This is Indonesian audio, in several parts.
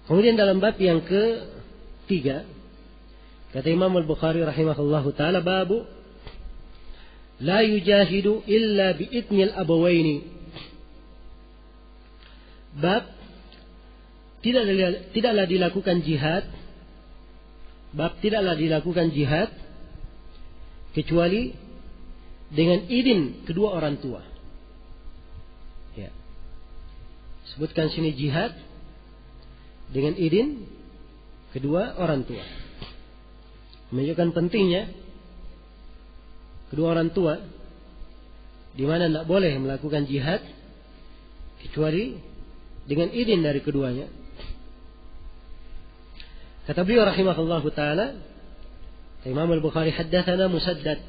Kemudian dalam bab yang ketiga, kata Imam Al-Bukhari rahimahullahu ta'ala, babu la yujahidu illa bi'idnil abawaini. Bab tidaklah dilakukan jihad. Bab tidaklah dilakukan jihad kecuali dengan izin kedua orang tua. Ya. Sebutkan sini jihad dengan izin kedua orang tua. Menunjukkan pentingnya kedua orang tua, di mana tidak boleh melakukan jihad kecuali dengan izin dari keduanya. Kata beliau rahimahullahu ta'ala, Imam Al-Bukhari haddatsana Musaddad,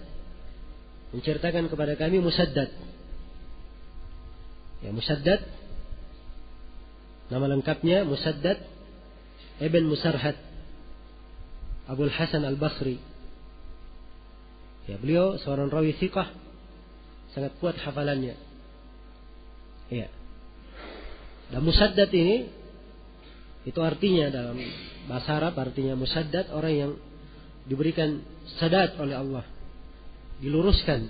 menceritakan kepada kami Musaddad. Ya, Musaddad nama lengkapnya Musaddad Ibn Musarhad Abul Hasan Al-Basri. Ya, beliau seorang rawi thiqah, sangat kuat hafalannya. Ya. Dan Musaddad ini itu artinya dalam bahasa Arab, artinya Musaddad orang yang diberikan sadat oleh Allah, diluruskan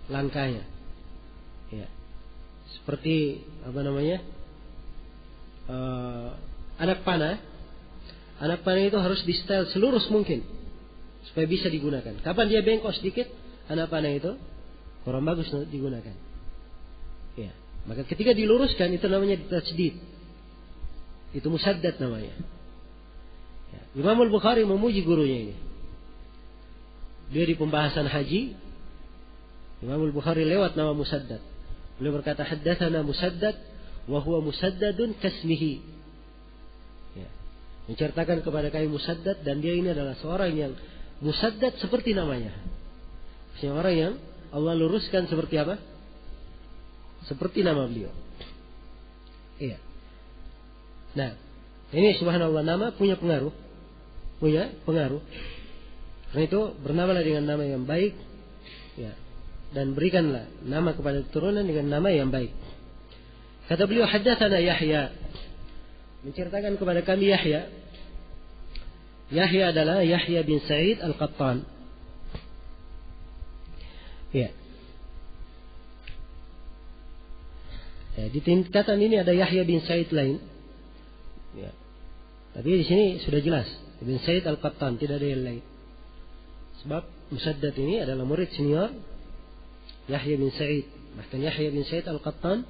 langkahnya. Ya. Seperti apa namanya? Anak panah. Anak panah itu harus di setel selurus mungkin supaya bisa digunakan. Kapan dia bengkok sedikit, anak panah itu kurang bagus digunakan. Ya. Maka ketika diluruskan itu namanya tajdid. Itu Musaddad namanya. Ya. Imam Al-Bukhari memuji gurunya ini. Dia di pembahasan haji, Imam Al-Bukhari lewat nama Musaddad. Beliau berkata, haddatsana Musaddad wa huwa Musaddadun kasmihi. Ya. Menceritakan kepada kami Musaddad, dan dia ini adalah seorang yang Musaddad seperti namanya. Orang yang Allah luruskan seperti apa? Seperti nama beliau. Iya. Nah, ini subhanallah, nama punya pengaruh. Punya pengaruh. Karena itu bernamalah dengan nama yang baik. Ya. Dan berikanlah nama kepada keturunan dengan nama yang baik. Kata beliau, haddatsana Yahya, menceritakan kepada kami Yahya. Yahya adalah Yahya bin Sa'id Al-Qattan. Ya. Ya, di tingkatan ini ada Yahya bin Sa'id lain. Ya. Tapi di sini sudah jelas bin Sa'id Al-Qattan, tidak ada yang lain. Sebab Musaddad ini adalah murid senior Yahya bin Sa'id. Bahkan Yahya bin Sa'id Al-Qattan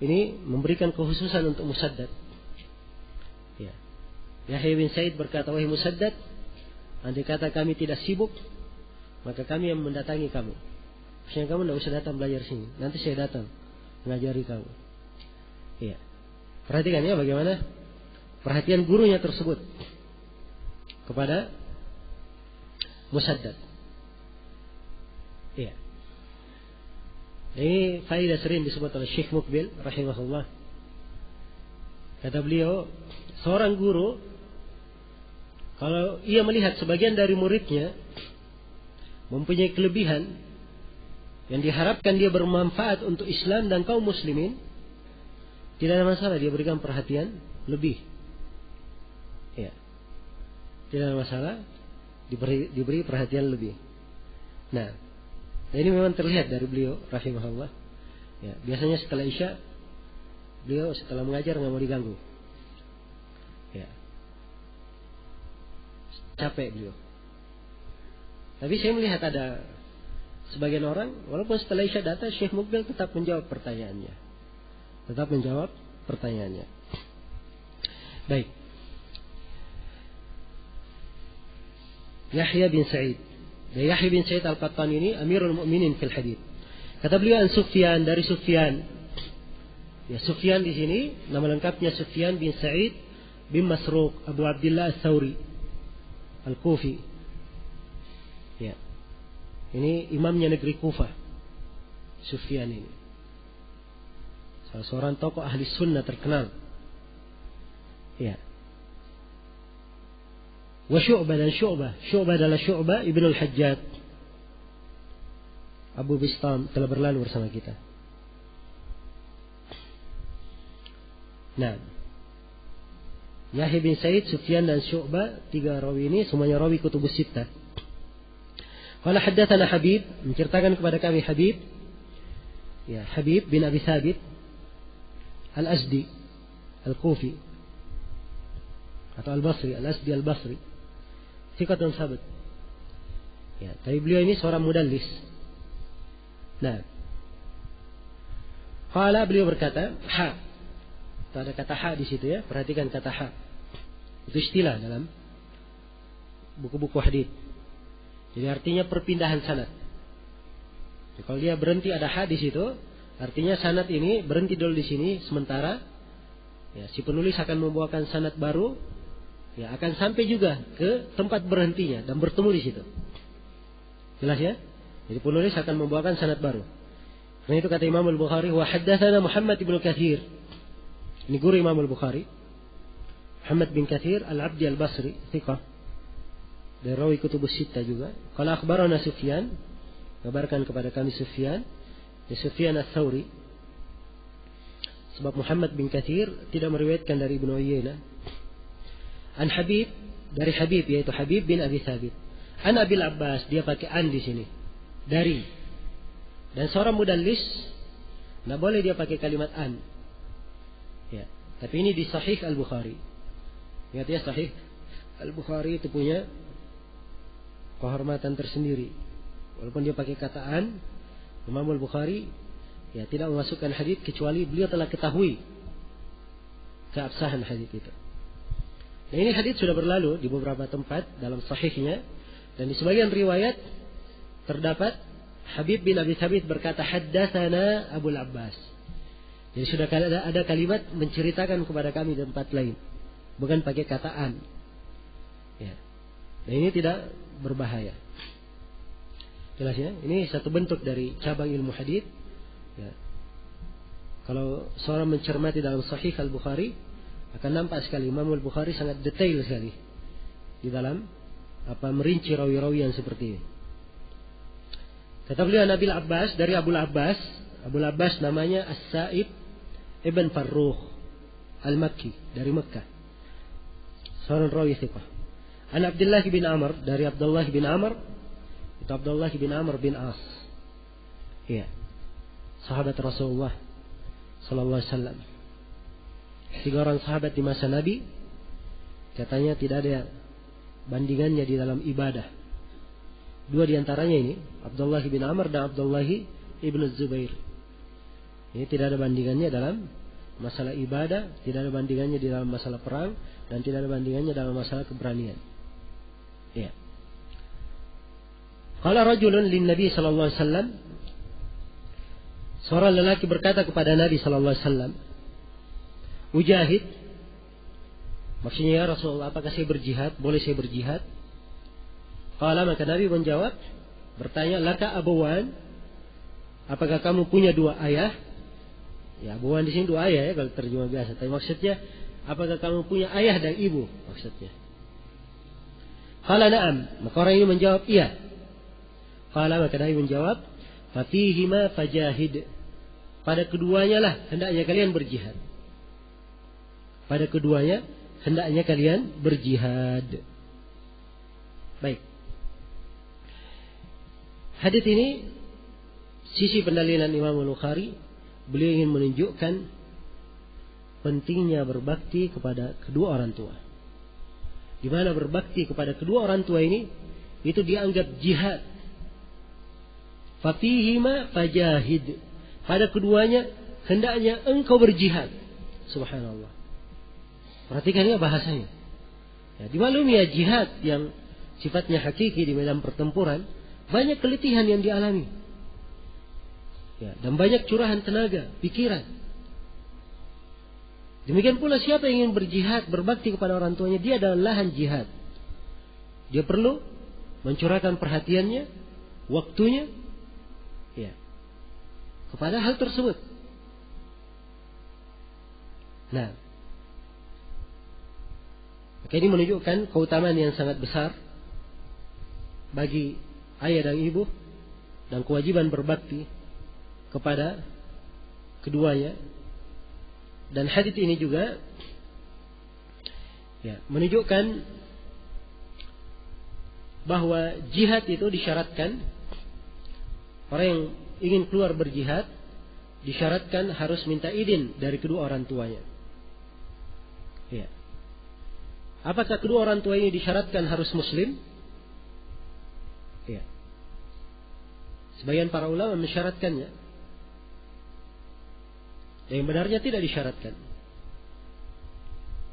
ini memberikan kekhususan untuk Musaddad. Ya. Yahya bin Sa'id berkata, wahai Musaddad, andai kata kami tidak sibuk, maka kami yang mendatangi kamu. Maksudnya kamu tidak usah datang belajar sini, nanti saya datang mengajari kamu. Iya. Perhatikan ya bagaimana perhatian gurunya tersebut kepada Musaddad. Iya. Ini faedah sering disebut oleh Syekh Muqbil rahimahullah. Kata beliau, seorang guru kalau ia melihat sebagian dari muridnya mempunyai kelebihan yang diharapkan dia bermanfaat untuk Islam dan kaum muslimin, tidak ada masalah dia berikan perhatian lebih. Ya. Tidak ada masalah diberi perhatian lebih. Nah, ini memang terlihat dari beliau rahimahullah. Ya, biasanya setelah Isya beliau setelah mengajar nggak mau diganggu. Ya. Capek beliau. Tapi saya melihat ada sebagian orang, walaupun setelah Isya datang, Syekh Muqbil tetap menjawab pertanyaannya. Baik. Yahya bin Sa'id. Yahya bin Sa'id Al-Qattan ini Amirul Mukminin fil hadits. Kata beliau an Sufyan, dari Sufyan. Ya, Sufyan di sini nama lengkapnya Sufyan bin Sa'id bin Masruq Abu Abdullah Ats-Tsauri Al-Kufi. Ya. Ini imamnya negeri Kufah. Sufyan ini salah seorang tokoh ahli sunnah terkenal. Ya. Wa Syu'bah dan Syu'bah. Syu'bah adalah Syu'bah Ibn Al-Hajjaj Abu Bistam, telah berlalu bersama kita. Nah, Yahya bin Sa'id, Sufyan dan Syu'bah, 3 rawi ini semuanya rawi kutubus sittah. Qala haddatsana Habib, menceritakan kepada kami Habib, ya, Habib bin Abi Thabit Al-Asdi Al-Kufi atau Al-Basri, Al-Asdi Al-Basri, thiqatun sabit. Ya, tapi beliau ini seorang mudallis. Nah, qala, beliau berkata, ha. Itu ada kata ha di situ ya, perhatikan kata ha. Itu istilah dalam buku-buku hadits. Jadi artinya perpindahan sanad. Jadi kalau dia berhenti ada ha di situ, artinya sanad ini berhenti dulu di sini sementara. Ya, si penulis akan membawakan sanad baru, ya, akan sampai juga ke tempat berhentinya dan bertemu di situ. Jelas ya? Jadi penulis akan membawakan sanad baru. Karena itu kata Imam Al-Bukhari, wa haddatsana Muhammad bin Katsir. Ini guru Imam Al-Bukhari. Muhammad bin Katsir Al-Abdi Al-Basri, thiqah. Dari rawi kutubus sittah juga. Qala akhbarana Sufyan, kabarkan kepada kami Sufyan, ya, Sufyan Ats-Tsauri. Sebab Muhammad bin Katsir tidak meriwayatkan dari Ibnu Uyainah. An Habib, dari Habib, yaitu Habib bin Abi Thabit. An Abil Abbas, dia pakai an di sini. Dari. Dan seorang mudallis tidak boleh dia pakai kalimat an. Ya, tapi ini di Sahih Al-Bukhari. Ingat ya, Sahih Al-Bukhari itu punya kehormatan tersendiri. Walaupun dia pakai kata an, Imam Al-Bukhari ya tidak memasukkan hadis kecuali beliau telah ketahui keabsahan hadis itu. Nah, ini hadis sudah berlalu di beberapa tempat dalam sahihnya, dan di sebagian riwayat terdapat Habib bin Abi Thabit berkata haddatsana Abul Abbas. Jadi sudah ada kalimat menceritakan kepada kami di tempat lain, bukan pakai kata an. Ya. Dan ini tidak berbahaya. Jelas ya? Ini satu bentuk dari cabang ilmu hadis. Ya. Kalau seorang mencermati dalam Sahih Al-Bukhari, akan nampak sekali Imam Al-Bukhari sangat detail sekali di dalam merinci rawi-rawi yang seperti ini. Kata beliau Nabil Abbas, dari Abul Abbas. Abul Abbas namanya As-Sa'ib Ibn Farrukh Al-Makki, dari Mekah. Seorang rawi thiqah. An Abdullah bin Amr, dari Abdullah bin Amr, itu Abdullah bin Amr bin As. Iya. Sahabat Rasulullah sallallahu alaihi wasallam. 3 orang sahabat di masa Nabi, katanya tidak ada bandingannya di dalam ibadah. 2 di antaranya ini, Abdullah bin Amr dan Abdullah ibn Zubair. Ini tidak ada bandingannya dalam masalah ibadah, tidak ada bandingannya di dalam masalah perang, dan tidak ada bandingannya dalam masalah keberanian. Ya. Qala rajulun lin Nabi sallallahu alaihi wasallam. Seorang lelaki berkata kepada Nabi sallallahu alaihi wasallam, "Ujahid." Maksudnya, ya Rasulullah, apakah saya berjihad? Boleh saya berjihad? Qala, maka Nabi menjawab, bertanya, "Laka abawan?" Apakah kamu punya 2 ayah? Ya, abawan di sini 2 ayah ya kalau terjemah biasa. Tapi maksudnya, apakah kamu punya ayah dan ibu? Maksudnya. Qala na'am. Maka orang ini menjawab, iya. Qala, maka Nabi menjawab, "Fafihima fajahid." Pada keduanya lah hendaknya kalian berjihad. Pada keduanya hendaknya kalian berjihad. Baik. Hadis ini sisi pendalilan Imam Al-Bukhari, beliau ingin menunjukkan pentingnya berbakti kepada kedua orang tua. Di mana berbakti kepada kedua orang tua ini itu dianggap jihad. Fafihima fajahid. Pada keduanya hendaknya engkau berjihad. Subhanallah. Perhatikan ya bahasanya. Ya, dimaklumi ya, jihad yang sifatnya hakiki di medan pertempuran, banyak keletihan yang dialami. Ya, dan banyak curahan tenaga, pikiran. Demikian pula siapa yang ingin berjihad, berbakti kepada orang tuanya, dia adalah lahan jihad. Dia perlu mencurahkan perhatiannya, waktunya, ya, kepada hal tersebut. Nah, maka ini menunjukkan keutamaan yang sangat besar bagi ayah dan ibu, dan kewajiban berbakti kepada keduanya. Dan hadits ini juga Ya, menunjukkan bahwa jihad itu disyaratkan, orang yang ingin keluar berjihad disyaratkan harus minta izin dari kedua orang tuanya. Ya. Apakah kedua orang tua ini disyaratkan harus muslim? Ya. Sebagian para ulama mensyaratkannya. Yang benarnya tidak disyaratkan.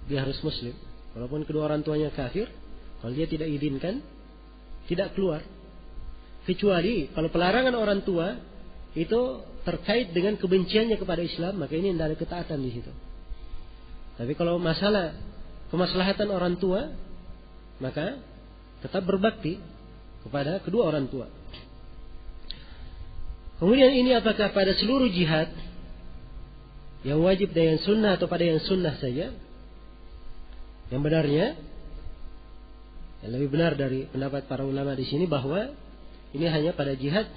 Dia harus muslim. Walaupun kedua orang tuanya kafir, kalau dia tidak izinkan, tidak keluar. Kecuali kalau pelarangan orang tua itu terkait dengan kebenciannya kepada Islam, maka ini tidak ada ketaatan di situ. Tapi kalau masalah kemaslahatan orang tua, maka tetap berbakti kepada kedua orang tua. Kemudian ini apakah pada seluruh jihad yang wajib dan yang sunnah atau pada yang sunnah saja? Yang benarnya, yang lebih benar dari pendapat para ulama di sini bahwa ini hanya pada jihad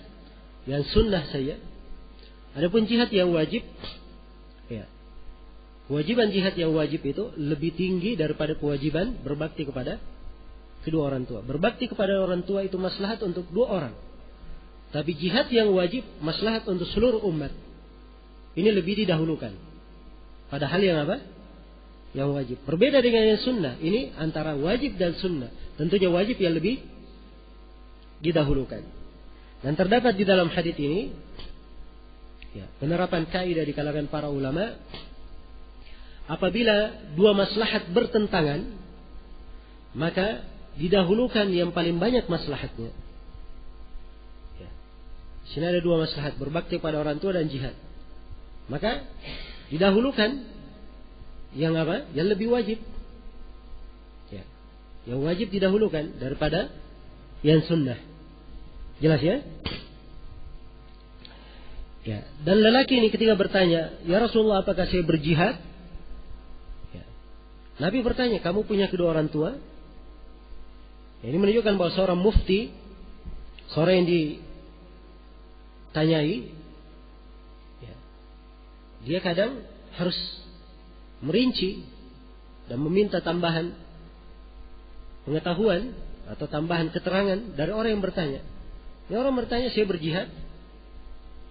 yang sunnah saja. Adapun jihad yang wajib, ya, kewajiban jihad yang wajib itu lebih tinggi daripada kewajiban berbakti kepada kedua orang tua. Berbakti kepada orang tua itu maslahat untuk dua orang. Tapi jihad yang wajib maslahat untuk seluruh umat. Ini lebih didahulukan. Padahal yang apa? Yang wajib. Berbeda dengan yang sunnah. Ini antara wajib dan sunnah. Tentunya wajib yang lebih didahulukan. Dan terdapat di dalam hadits ini, ya, penerapan kaidah di kalangan para ulama, apabila dua maslahat bertentangan, maka didahulukan yang paling banyak maslahatnya. Ya. Sini ada dua maslahat, berbakti pada orang tua dan jihad. Maka didahulukan yang apa? Yang lebih wajib. Ya. Yang wajib didahulukan daripada yang sunnah. Jelas ya? Ya. Dan lelaki ini ketika bertanya, "Ya Rasulullah, apakah saya berjihad?" Ya. Nabi bertanya, "Kamu punya kedua orang tua?" Ya, ini menunjukkan bahwa seorang mufti, seorang yang ditanyai, ya, dia kadang harus merinci dan meminta tambahan pengetahuan atau tambahan keterangan dari orang yang bertanya. Ini orang bertanya, "Saya berjihad."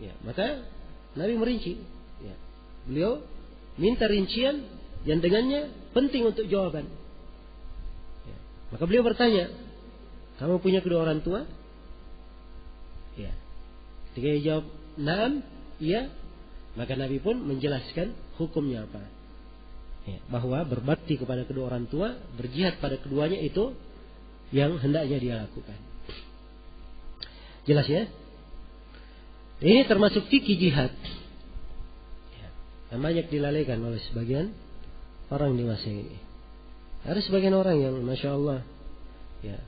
Ya, maka Nabi merinci. Ya. Beliau minta rincian yang dengannya penting untuk jawaban. Ya. Maka beliau bertanya, "Kamu punya kedua orang tua?" Ya. Ketika dia jawab, "Naam," iya, maka Nabi pun menjelaskan hukumnya apa. Ya, bahwa berbakti kepada kedua orang tua, berjihad pada keduanya itu yang hendaknya dia lakukan. Jelas ya? Ini termasuk fikih jihad. Ya, yang banyak dilalaikan oleh sebagian orang di masa ini. Ada sebagian orang yang Masya Allah, ya,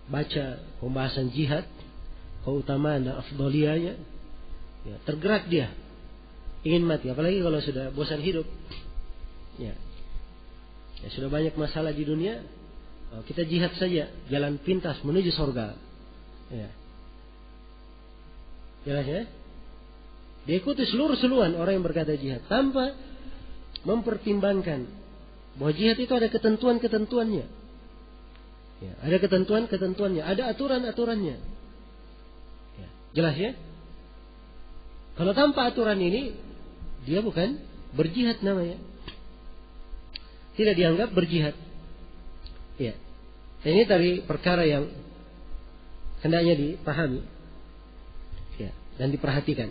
baca pembahasan jihad, keutamaan dan afdaliyahnya, ya, tergerak dia ingin mati, apalagi kalau sudah bosan hidup. Ya. Ya, sudah banyak masalah di dunia, kita jihad saja, jalan pintas menuju surga. Ya. Jelas ya? Diikuti seluruh-seluruhan orang yang berkata jihad tanpa mempertimbangkan bahwa jihad itu ada ketentuan-ketentuannya. Ya, ada ketentuan-ketentuannya, ada aturan-aturannya. Ya. Jelas ya? Kalau tanpa aturan ini, dia bukan berjihad namanya. Tidak dianggap berjihad. Ya. Ini dari perkara yang hendaknya dipahami, ya, dan diperhatikan.